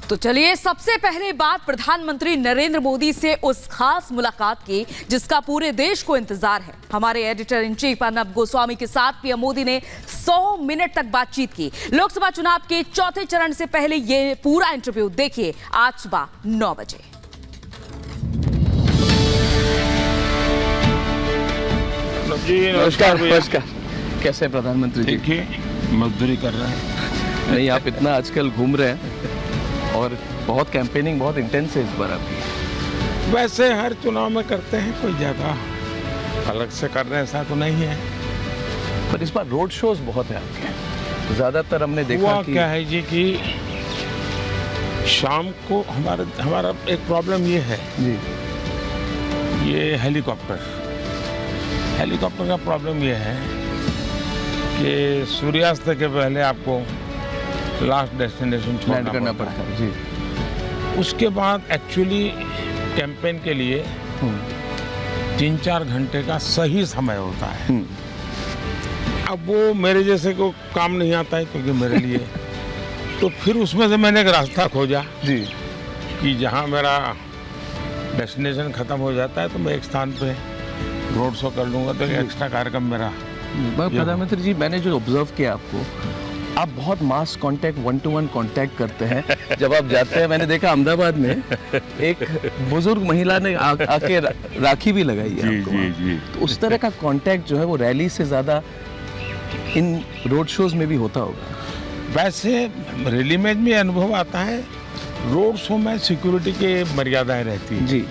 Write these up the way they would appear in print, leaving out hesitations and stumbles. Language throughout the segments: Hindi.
तो चलिए सबसे पहले बात प्रधानमंत्री नरेंद्र मोदी से उस खास मुलाकात की जिसका पूरे देश को इंतजार है। हमारे editor in chief Arnab Goswami के साथ पीएम मोदी ने 100 मिनट तक बातचीत की। लोकसभा चुनाव के चौथे चरण से पहले ये पूरा इंटरव्यू देखिए आज सुबह 9 बजे। जी नमस्कार। कैसे हैं प्रधानमंत्री जी? देखिए मजदूरी कर रहे हैं। नहीं, आप इतना आजकल घूम रहे हैं और बहुत कैंपेनिंग बहुत इंटेंस है इस बार आपकी। वैसे हर चुनाव में करते हैं, कोई ज़्यादा अलग से कर रहे हैं ऐसा तो नहीं है। पर इस बार रोड शोज बहुत है आपके। ज़्यादातर हमने देखा हुआ कि क्या है जी कि शाम को हमारा एक प्रॉब्लम ये है जी ये हेलीकॉप्टर का प्रॉब्लम ये है कि सूर्यास्त के पहले आपको लास्ट डेस्टिनेशन लैंड छोड़ना करना पड़ता पड़ता है। है जी। उसके बाद एक्चुअली कैंपेन के लिए 3-4 घंटे का सही समय होता है। अब वो मेरे जैसे को काम नहीं आता है क्योंकि मेरे लिए तो फिर उसमें से मैंने एक रास्ता खोजा जी कि जहाँ मेरा डेस्टिनेशन ख़त्म हो जाता है तो मैं एक स्थान पे रोड शो कर लूँगा तो एक एक्स्ट्रा कार्यक्रम मेरा। प्रधानमंत्री जी, मैंने जो ऑब्जर्व किया आपको, आप बहुत मास कांटेक्ट 1-to-1 कांटेक्ट करते हैं जब आप जाते हैं। मैंने देखा अहमदाबाद में एक बुजुर्ग महिला ने आके राखी भी लगाई है आपको। जी। तो उस तरह का कांटेक्ट जो है वो रैली से ज़्यादा इन रोड शोज में भी होता होगा। वैसे रैली में भी अनुभव आता है, रोड शो में सिक्योरिटी के मर्यादाएं रहती हैं जी।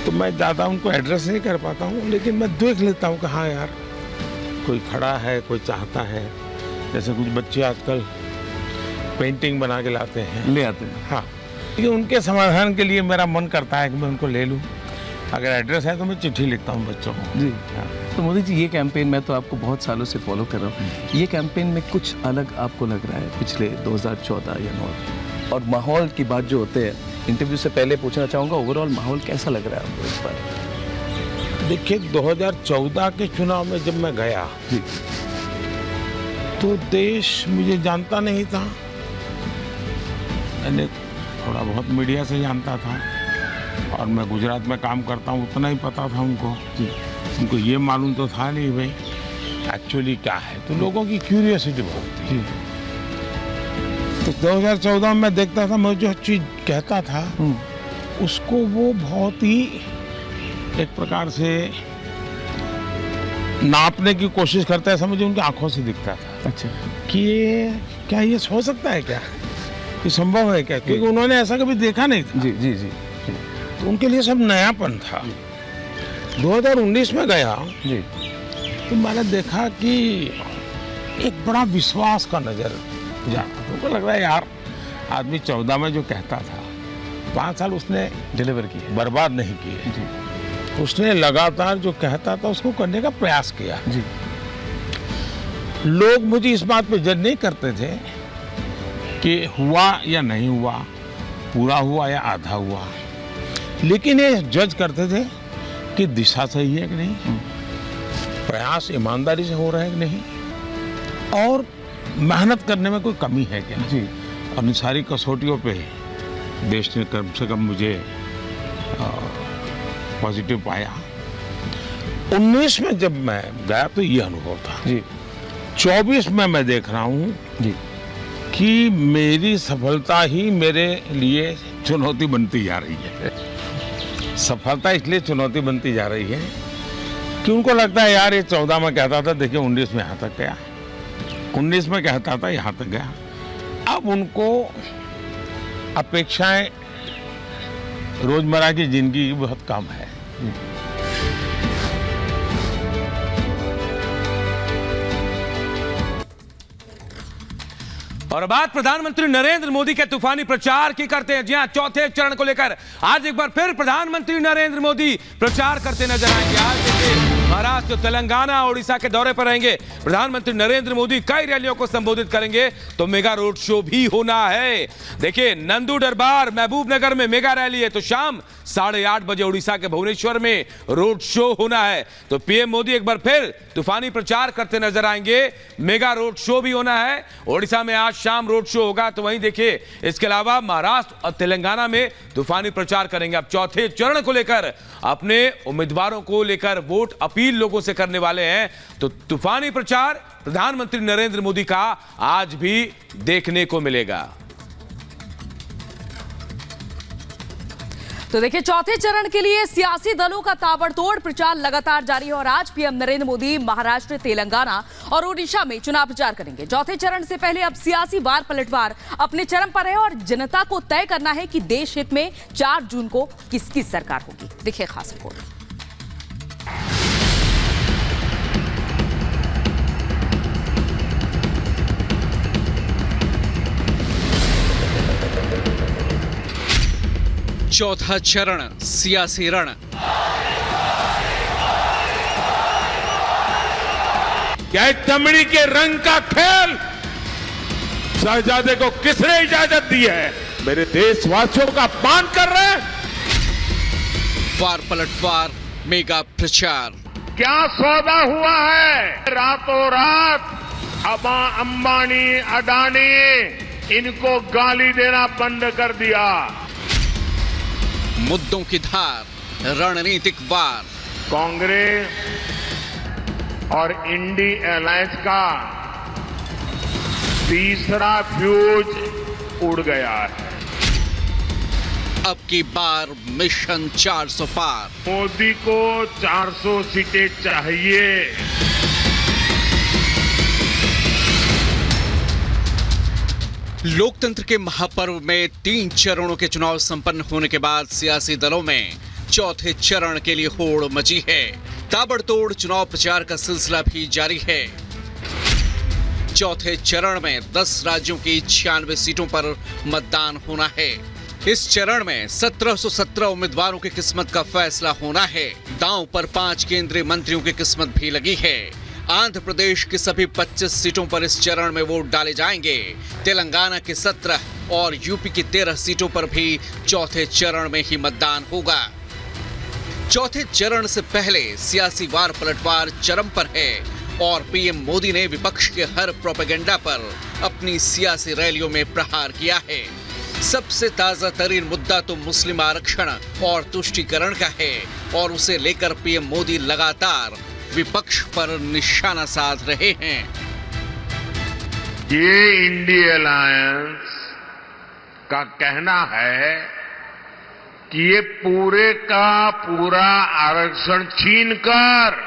तो मैं ज़्यादा उनको एड्रेस नहीं कर पाता हूँ, लेकिन मैं देख लेता हूँ कि हाँ यार कोई खड़ा है, कोई चाहता है। जैसे कुछ बच्चे आजकल पेंटिंग बना के लाते हैं, ले आते हैं। हाँ, लेकिन उनके समाधान के लिए मेरा मन करता है कि मैं उनको ले लूँ। अगर एड्रेस है तो मैं चिट्ठी लिखता हूँ बच्चों को। जी हाँ। तो मोदी जी, ये कैंपेन मैं तो आपको बहुत सालों से फॉलो कर रहा हूँ, ये कैंपेन में कुछ अलग आपको लग रहा है पिछले 2014 या 9 और माहौल की बात जो होते हैं, इंटरव्यू से पहले पूछना चाहूँगा ओवरऑल माहौल कैसा लग रहा है आपको इस बार? देखिए 2014 के चुनाव में जब मैं गया जी तो देश मुझे जानता नहीं था। मैंने थोड़ा बहुत मीडिया से जानता था और मैं गुजरात में काम करता हूँ, उतना ही पता था उनको। जी उनको ये मालूम तो था नहीं भाई एक्चुअली क्या है, तो लोगों की क्यूरियोसिटी बहुत थी। जी तो 2014 में देखता था, मैं जो चीज़ कहता था उसको वो बहुत ही एक प्रकार से नापने की कोशिश करता है, ऐसा मुझे उनकी आंखों से दिखता था। अच्छा कि ये क्या ये हो सकता है, क्या ये संभव है क्या, क्योंकि उन्होंने ऐसा कभी देखा नहीं था। जी जी जी जी तो उनके लिए सब नयापन था। 2019 में गया जी तो मैंने देखा कि एक बड़ा विश्वास का नजर जाता था। उनको लग रहा है यार आदमी 14 में जो कहता था 5 साल उसने डिलीवर की है। बर्बाद नहीं किए। जी उसने लगातार जो कहता था उसको करने का प्रयास किया। जी लोग मुझे इस बात पे जज नहीं करते थे कि हुआ या नहीं हुआ, पूरा हुआ या आधा हुआ, लेकिन ये जज करते थे कि दिशा सही है कि नहीं, प्रयास ईमानदारी से हो रहा है कि नहीं, और मेहनत करने में कोई कमी है क्या। जी और इन सारी कसौटियों पे देश ने कम से कम मुझे पॉजिटिव पाया। 19 में जब मैं गया तो ये अनुभव था। जी 24 में मैं देख रहा हूँ जी कि मेरी सफलता ही मेरे लिए चुनौती बनती जा रही है। सफलता इसलिए चुनौती बनती जा रही है कि उनको लगता है यार ये 14 में कहता था, देखिए 19 में यहाँ तक गया, 19 में कहता था यहाँ तक गया। अब उनको अपेक्षाएं रोजमर्रा की जिंदगी की बहुत कम है। और बात प्रधानमंत्री नरेंद्र मोदी के तूफानी प्रचार की करते हैं। जी हां, चौथे चरण को लेकर आज एक बार फिर प्रधानमंत्री नरेंद्र मोदी प्रचार करते नजर आएंगे। आज देखिए महाराष्ट्र, तेलंगाना, ओडिशा के दौरे पर रहेंगे। प्रधानमंत्री नरेंद्र मोदी कई रैलियों को संबोधित करेंगे, तो मेगा रोड शो भी होना है। देखिए, नंदू दरबार महबूब नगर में मेगा रैली है, तो शाम 8:30 बजे ओडिशा के भुवनेश्वर में रोड शो होना है। तो पीएम मोदी एक बार फिर तूफानी प्रचार करते नजर आएंगे। मेगा रोड शो भी होना है। ओडिशा में आज शाम रोड शो होगा, तो वहीं देखिए इसके अलावा महाराष्ट्र और तेलंगाना में तूफानी प्रचार करेंगे। अब चौथे चरण को लेकर अपने उम्मीदवारों को लेकर वोट अपील लोगों से करने वाले हैं। तो तूफानी प्रचार प्रधानमंत्री नरेंद्र मोदी का आज भी देखने को मिलेगा। तो देखिए, चौथे चरण के लिए सियासी दलों का ताबड़तोड़ प्रचार लगातार जारी है और आज पीएम नरेंद्र मोदी महाराष्ट्र, तेलंगाना और ओडिशा में चुनाव प्रचार करेंगे। चौथे चरण से पहले अब सियासी वार पलटवार अपने चरम पर है और जनता को तय करना है कि देश हित में 4 जून को किसकी सरकार होगी। देखिए खास रिपोर्ट। चौथा चरण सियासी रण। क्या इस चमड़ी के रंग का खेल शहजादे को किसने इजाजत दी है? मेरे देशवासियों का अपमान कर रहे हैं। वार पलटवार मेगा प्रचार। क्या सौदा हुआ है? रातों रात अंबानी, अडानी इनको गाली देना बंद कर दिया। मुद्दों की धार, रणनीतिक वार। कांग्रेस और इंडी अलायंस का तीसरा फ्यूज उड़ गया है। अब की बार मिशन 400 पार। मोदी को 400 सीटें चाहिए। लोकतंत्र के महापर्व में 3 चरणों के चुनाव संपन्न होने के बाद सियासी दलों में चौथे चरण के लिए होड़ मची है। ताबड़तोड़ चुनाव प्रचार का सिलसिला भी जारी है। चौथे चरण में 10 राज्यों की 96 सीटों पर मतदान होना है। इस चरण में 1717 उम्मीदवारों की किस्मत का फैसला होना है। दांव पर 5 केंद्रीय मंत्रियों की किस्मत भी लगी है। आंध्र प्रदेश की सभी 25 सीटों पर इस चरण में वोट डाले जाएंगे। तेलंगाना की 17 और यूपी की 13 सीटों पर भी चौथे चरण में ही मतदान होगा। चौथे चरण से पहले सियासी वार पलटवार चरम पर है और पीएम मोदी ने विपक्ष के हर प्रोपेगेंडा पर अपनी सियासी रैलियों में प्रहार किया है। सबसे ताजा तरीन मुद्दा तो मुस्लिम आरक्षण और तुष्टीकरण का है और उसे लेकर पीएम मोदी लगातार विपक्ष पर निशाना साध रहे हैं। ये इंडी अलायंस का कहना है कि ये पूरे का पूरा आरक्षण छीनकर